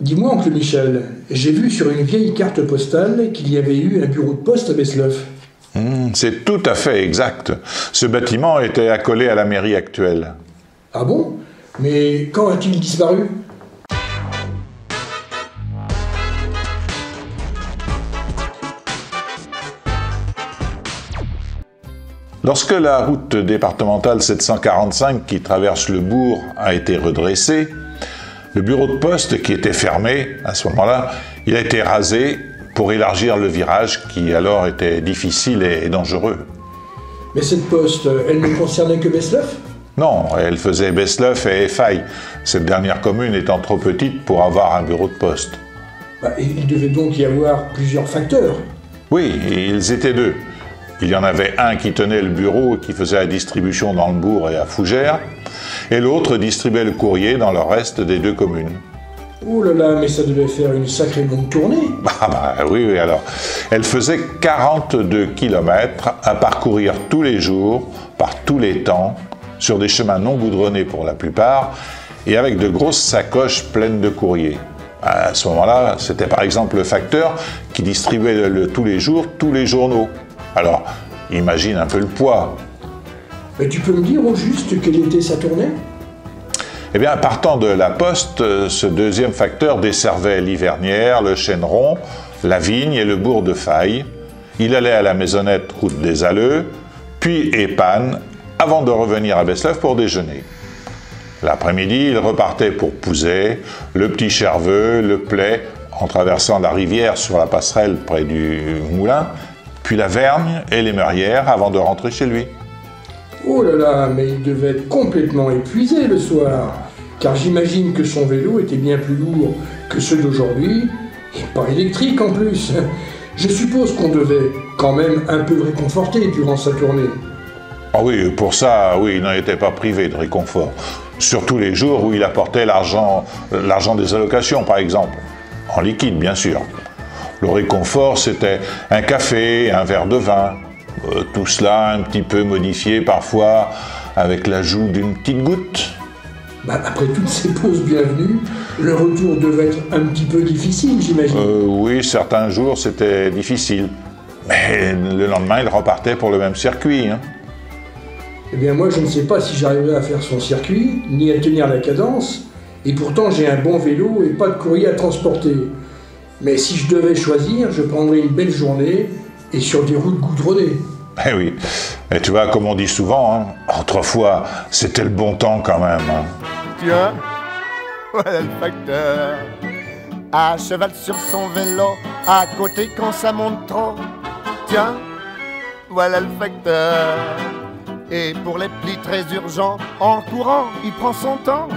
Dis-moi, oncle Michel, j'ai vu sur une vieille carte postale qu'il y avait eu un bureau de poste à Besleuf. C'est tout à fait exact. Ce bâtiment était accolé à la mairie actuelle. Ah bon? Mais quand a-t-il disparu? Lorsque la route départementale 745 qui traverse le bourg a été redressée, le bureau de poste qui était fermé, à ce moment-là, il a été rasé pour élargir le virage qui alors était difficile et dangereux. Mais cette poste, elle ne concernait que Besleuf? Non, elle faisait Besleuf et Effailles, cette dernière commune étant trop petite pour avoir un bureau de poste. Il devait donc y avoir plusieurs facteurs. Oui, ils étaient deux. Il y en avait un qui tenait le bureau et qui faisait la distribution dans le bourg et à Fougères, et l'autre distribuait le courrier dans le reste des deux communes. Oh là là, mais ça devait faire une sacrée longue tournée. Oui, alors. Elle faisait 42 kilomètres à parcourir tous les jours, par tous les temps, sur des chemins non goudronnés pour la plupart, et avec de grosses sacoches pleines de courrier. À ce moment-là, c'était par exemple le facteur qui distribuait tous les jours tous les journaux. Alors, imagine un peu le poids. Mais tu peux me dire au juste quelle était sa tournée? Eh bien, partant de la poste, ce deuxième facteur desservait l'Hivernière, le Chêneron, la Vigne et le bourg de Faille. Il allait à la maisonnette route des Alleux, puis Épanne, avant de revenir à Besleuf pour déjeuner. L'après-midi, il repartait pour Pouzet, le Petit Cherveux, le Play, en traversant la rivière sur la passerelle près du moulin, puis la Vergne et les Meurières avant de rentrer chez lui. Oh là là, mais il devait être complètement épuisé le soir, car j'imagine que son vélo était bien plus lourd que ceux d'aujourd'hui, et pas électrique en plus. Je suppose qu'on devait quand même un peu le réconforter durant sa tournée. Ah oui, pour ça, oui, il n'en était pas privé de réconfort. Surtout les jours où il apportait l'argent des allocations, par exemple. En liquide, bien sûr. Le réconfort, c'était un café, un verre de vin. Tout cela un petit peu modifié parfois avec l'ajout d'une petite goutte. Après toutes ces pauses bienvenues, le retour devait être un petit peu difficile, j'imagine. Oui, certains jours c'était difficile. Mais le lendemain, il repartait pour le même circuit. Eh bien moi, je ne sais pas si j'arriverai à faire son circuit, ni à tenir la cadence. Et pourtant, j'ai un bon vélo et pas de courrier à transporter. Mais si je devais choisir, je prendrais une belle journée et sur des routes goudronnées. Eh oui, et tu vois, comme on dit souvent, autrefois, c'était le bon temps quand même. Tiens, voilà le facteur, à cheval sur son vélo, à côté quand ça monte trop. Tiens, voilà le facteur, et pour les plis très urgents, en courant, il prend son temps.